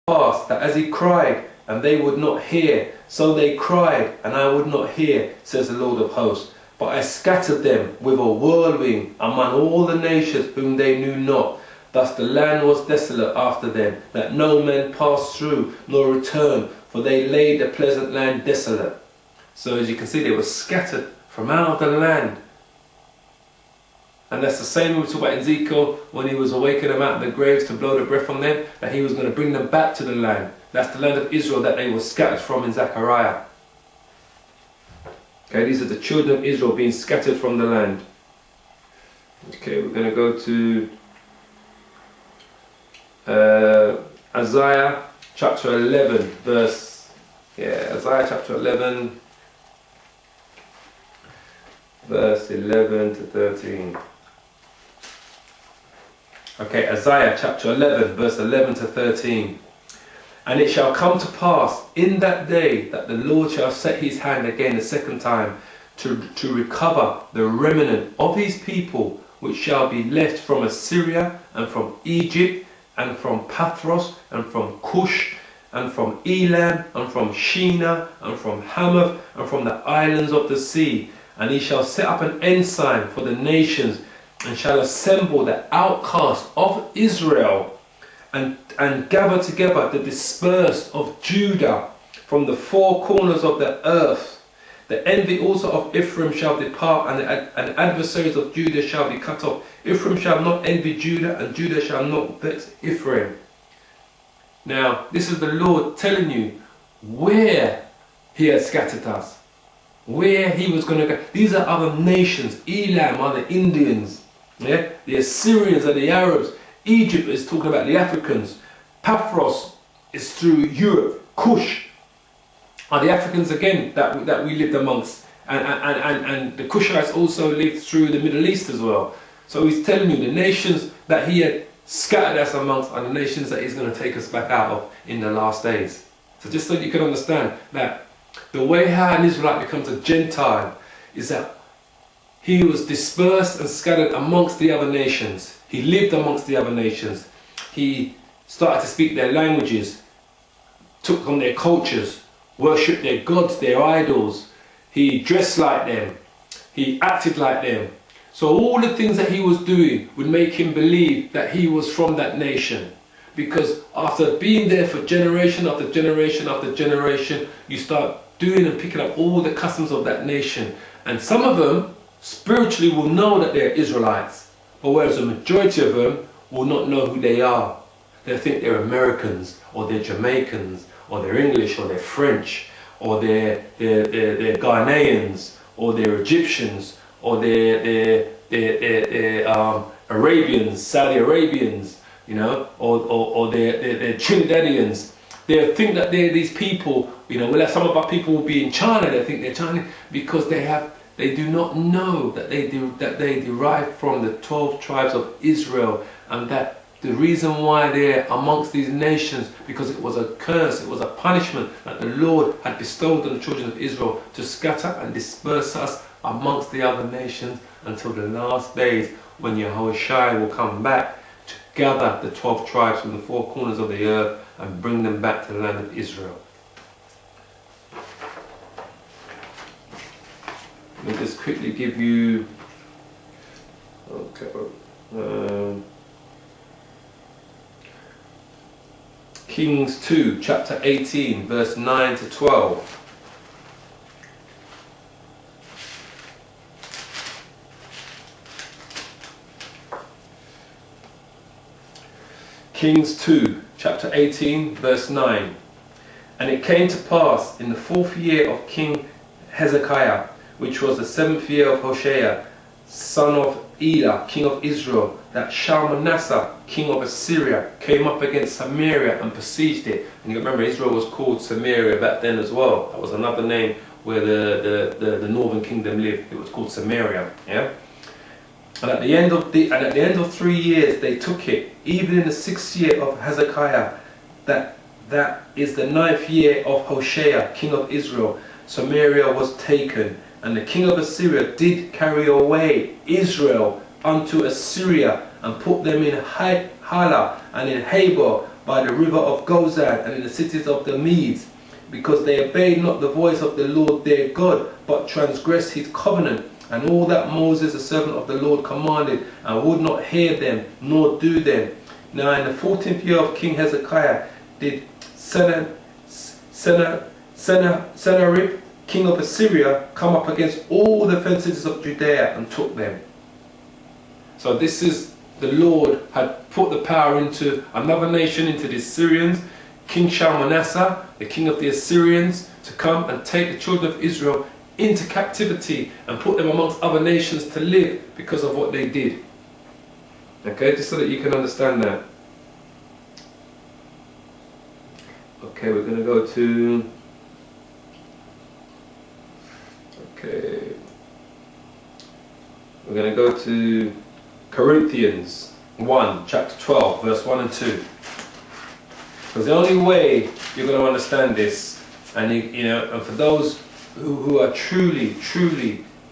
pass that as he cried, and they would not hear, so they cried, and I would not hear, says the Lord of hosts. But I scattered them with a whirlwind among all the nations whom they knew not. Thus the land was desolate after them, that no man passed through, nor returned, for they laid the pleasant land desolate. So as you can see, they were scattered from out of the land. And that's the same we talk about in Ezekiel, when he was awakening them out of the graves to blow the breath on them, that he was going to bring them back to the land. That's the land of Israel that they were scattered from in Zechariah. Okay, these are the children of Israel being scattered from the land. Okay, we're going to go to Isaiah chapter 11, Isaiah chapter 11, verse 11 to 13. Okay, Isaiah chapter 11, verse 11 to 13. And it shall come to pass in that day that the Lord shall set his hand again the second time to recover the remnant of his people, which shall be left from Assyria and from Egypt and from Pathros and from Cush and from Elam and from Shinar and from Hamath and from the islands of the sea. And he shall set up an ensign for the nations, and shall assemble the outcasts of Israel, and gather together the dispersed of Judah from the four corners of the earth. The envy also of Ephraim shall depart, and adversaries of Judah shall be cut off. Ephraim shall not envy Judah, and Judah shall not vex Ephraim. Now, this is the Lord telling you where he has scattered us, where he was going to go. These are other nations. Elam are the Indians, yeah? The Assyrians are the Arabs. Egypt is talking about the Africans. Pathros is through Europe. Cush are the Africans again that we lived amongst. And the Cushites also lived through the Middle East as well. So he's telling you the nations that he had scattered us amongst are the nations that he's going to take us back out of in the last days. So just so you can understand that the way how an Israelite becomes a Gentile is that he was dispersed and scattered amongst the other nations. He lived amongst the other nations. He started to speak their languages, took on their cultures, worshipped their gods, their idols. He dressed like them. He acted like them. So all the things that he was doing would make him believe that he was from that nation. Because after being there for generation after generation after generation, you start doing and picking up all the customs of that nation. And some of them spiritually will know that they're Israelites. But whereas the majority of them will not know who they are. They'll think they're Americans, or they're Jamaicans, or they're English, or they're French, or they're Ghanaians, or they're Egyptians, or they're Arabians, Saudi Arabians, you know, or they're Trinidadians. They'll think that they're these people, you know. Well, some of our people will be in China. They think they're Chinese because they do not know that they derive from the 12 tribes of Israel, and that the reason why they're amongst these nations, because it was a curse, it was a punishment that the Lord had bestowed on the children of Israel to scatter and disperse us amongst the other nations until the last days, when Yahushua will come back to gather the 12 tribes from the four corners of the earth and bring them back to the land of Israel. Let me just quickly give you, Kings 2, chapter 18, verse 9 to 12. Kings 2, chapter 18, verse 9. And it came to pass in the 4th year of King Hezekiah, which was the 7th year of Hoshea, son of Elah, king of Israel, that Shalmaneser, king of Assyria, came up against Samaria and besieged it. And you remember, Israel was called Samaria back then as well. That was another name where the northern kingdom lived. It was called Samaria. Yeah. And at the end of 3 years, they took it. Even in the 6th year of Hezekiah, that is the 9th year of Hoshea, king of Israel, Samaria was taken. And the king of Assyria did carry away Israel unto Assyria, and put them in Hala and in Habor, by the river of Gozan and in the cities of the Medes, because they obeyed not the voice of the Lord their God, but transgressed his covenant, and all that Moses the servant of the Lord commanded, and would not hear them, nor do them. Now in the 14th year of King Hezekiah did Sennacherib, king of Assyria, come up against all the fenced cities of Judea and took them. So this is, the Lord had put the power into another nation, into the Assyrians, King Shalmaneser, the king of the Assyrians, to come and take the children of Israel into captivity and put them amongst other nations to live because of what they did. Okay, just so that you can understand that. Okay, we're going to go to... Okay, we're going to go to Corinthians 1, chapter 12, verse 1 and 2. Because the only way you're going to understand this, and and for those who are truly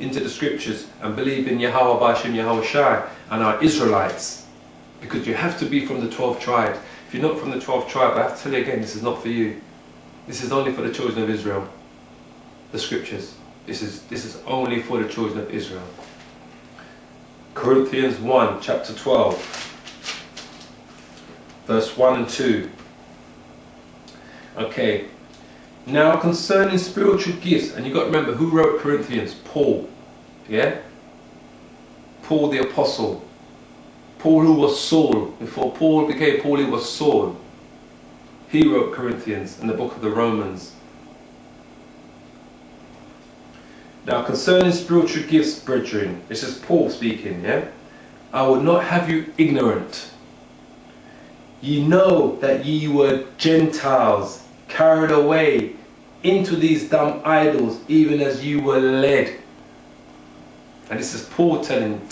into the scriptures and believe in Yahweh Bashim Yahweh Shai and are Israelites, because you have to be from the 12 tribes. If you're not from the 12 tribes, I have to tell you again, this is not for you. This is only for the children of Israel. The scriptures. This is only for the children of Israel. Corinthians 1, chapter 12, verse 1 and 2. Okay, now concerning spiritual gifts, and you've got to remember who wrote Corinthians? Paul. Yeah? Paul the apostle. Paul who was Saul. Before Paul became Paul, he was Saul. He wrote Corinthians and the book of the Romans. Now concerning spiritual gifts, brethren, this is Paul speaking, yeah? I would not have you ignorant. Ye know that ye were Gentiles, carried away into these dumb idols, even as you were led. And this is Paul telling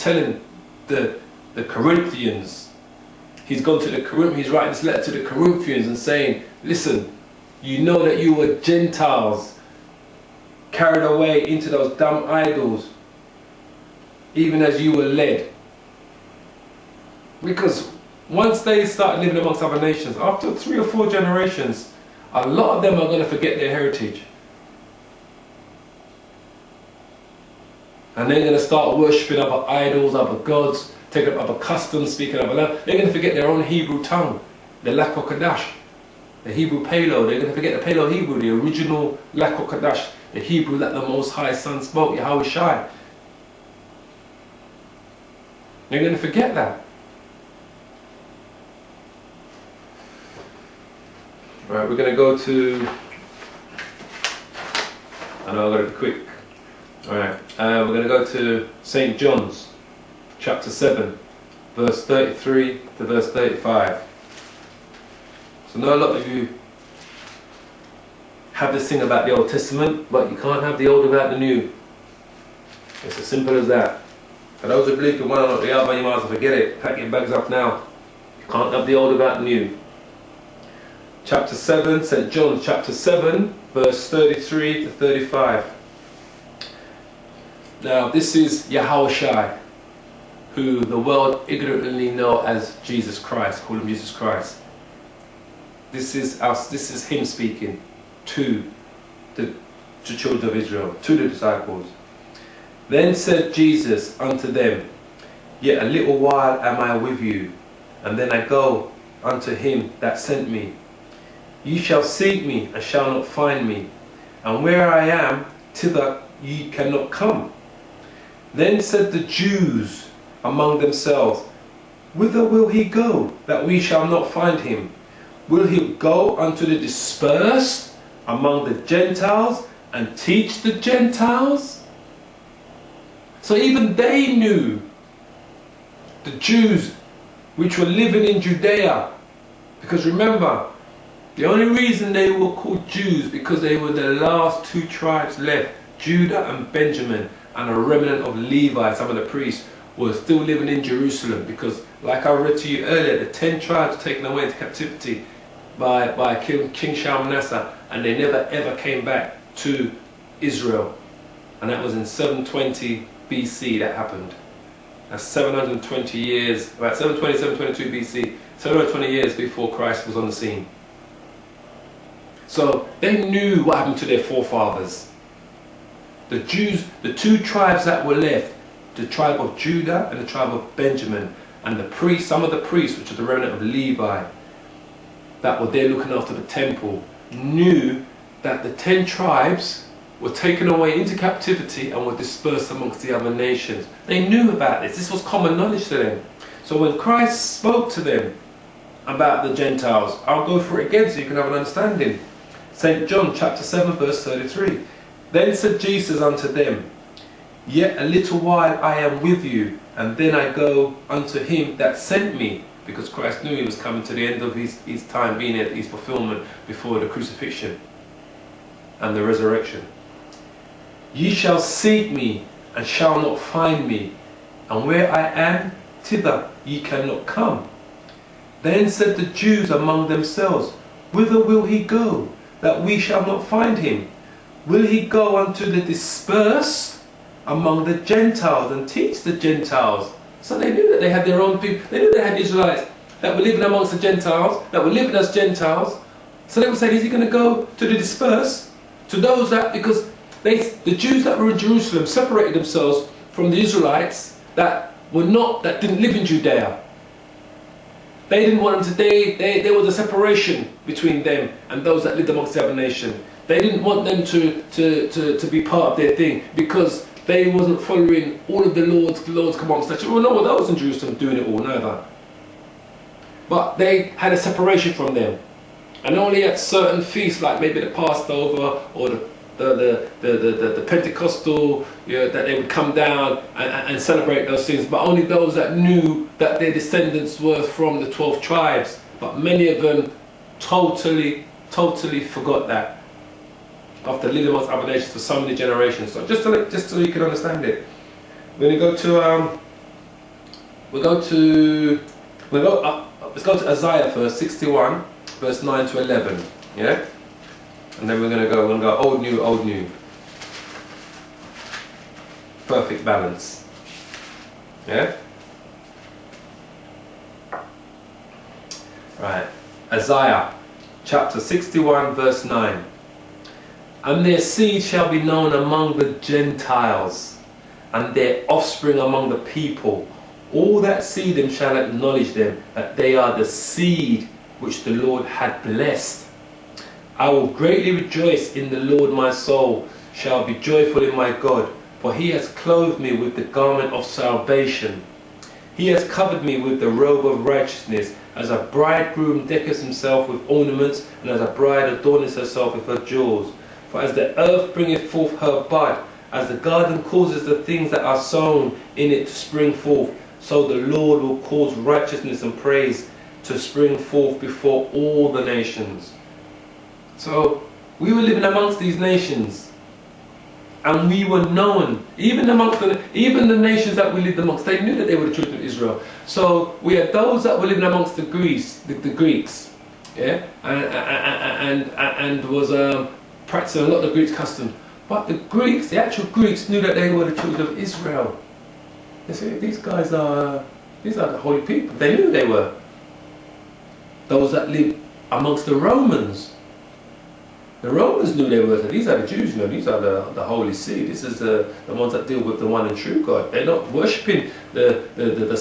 the Corinthians. He's gone to the Corinthians, he's writing this letter to the Corinthians and saying, listen, you know that you were Gentiles, carried away into those dumb idols, even as you were led. Because once they start living amongst other nations, after 3 or 4 generations, a lot of them are going to forget their heritage. And they're going to start worshipping other idols, other gods, taking up other customs, speaking other language. They're going to forget their own Hebrew tongue, the Lako Kadash, the Hebrew Palo. They're going to forget the Palo Hebrew, the original Lako Kadash, the Hebrew that the Most High Son spoke, Yahweh Shai. They're going to forget that. Right, we're going to go to, I know I've got to be quick. Alright, we're going to go to St. John's, chapter 7, verse 33 to verse 35. So I know a lot of you have this thing about the Old Testament, but you can't have the Old without the New. It's as simple as that. For those who believe in one or the other, you might as well forget it. Pack your bags up now. You can't have the Old without the New. Chapter 7, St. John, chapter 7, verse 33 to 35. Now this is Yahweh Shai, who the world ignorantly know as Jesus Christ, call him Jesus Christ. This is him speaking to the children of Israel, to the disciples. Then said Jesus unto them, Yet a little while am I with you, and then I go unto him that sent me. Ye shall seek me, and shall not find me, and where I am, thither ye cannot come. Then said the Jews among themselves, Whither will he go, that we shall not find him? Will he go unto the dispersed among the Gentiles, and teach the Gentiles? So even they knew, the Jews which were living in Judea, because remember, the only reason they were called Jews because they were the last 2 tribes left, Judah and Benjamin, and a remnant of Levi, some of the priests, were still living in Jerusalem, because like I read to you earlier, the 10 tribes were taken away into captivity by King Shalmaneser, and they never ever came back to Israel. And that was in 720 BC that happened. That's 720 years, about 720, 722 BC, 10 or 20 years before Christ was on the scene. So they knew what happened to their forefathers. The Jews, the two tribes that were left, the tribe of Judah and the tribe of Benjamin, and the priests, some of the priests, which are the remnant of Levi, that were there looking after the temple, knew that the 10 tribes were taken away into captivity and were dispersed amongst the other nations. They knew about this. This was common knowledge to them. So when Christ spoke to them about the Gentiles, I'll go through it again so you can have an understanding. St. John chapter 7 verse 33. Then said Jesus unto them, Yet a little while I am with you, and then I go unto him that sent me. Because Christ knew he was coming to the end of his time, being at his fulfillment before the crucifixion and the resurrection. Ye shall seek me, and shall not find me, and where I am, thither ye cannot come. Then said the Jews among themselves, Whither will he go, that we shall not find him? Will he go unto the dispersed among the Gentiles, and teach the Gentiles? So they knew that they had their own people. They knew they had Israelites that were living amongst the Gentiles, that were living as Gentiles. So they were saying, is he going to go to the dispersed? To those that, because the Jews that were in Jerusalem separated themselves from the Israelites that didn't live in Judea. They didn't want them to, there was a separation between them and those that lived amongst the other nation. They didn't want them to be part of their thing, because they wasn't following all of the Lord's commandments. That you know what those in Jerusalem doing it all, neither. But they had a separation from them, and only at certain feasts, like maybe the Passover or the Pentecostal, that they would come down and celebrate those things. But only those that knew that their descendants were from the 12 tribes. But many of them totally forgot that, after living amongst other nations for so many generations. So just so you can understand it, we're going to let's go to Isaiah first, 61 verse 9 to 11. Yeah, and then we're going to go old new. Perfect balance. Yeah. Right. Isaiah chapter 61 verse 9. And their seed shall be known among the Gentiles, and their offspring among the people. All that see them shall acknowledge them, that they are the seed which the Lord had blessed. I will greatly rejoice in the Lord, my soul shall be joyful in my God, for he has clothed me with the garment of salvation. He has covered me with the robe of righteousness, as a bridegroom decketh himself with ornaments, and as a bride adorneth herself with her jewels. For as the earth bringeth forth her bud, as the garden causes the things that are sown in it to spring forth, so the Lord will cause righteousness and praise to spring forth before all the nations. So we were living amongst these nations, and we were known, even the nations that we lived amongst, they knew that they were the children of Israel. So we had those that were living amongst the Greeks, yeah, and was practicing a lot of the Greeks' customs. But the Greeks, the actual Greeks, knew that they were the children of Israel. They said, these guys are the holy people. They knew they were. Those that lived amongst the Romans. The Romans knew they were. These are the Jews, these are the holy seed. This is the ones that deal with the one and true God. They're not worshipping the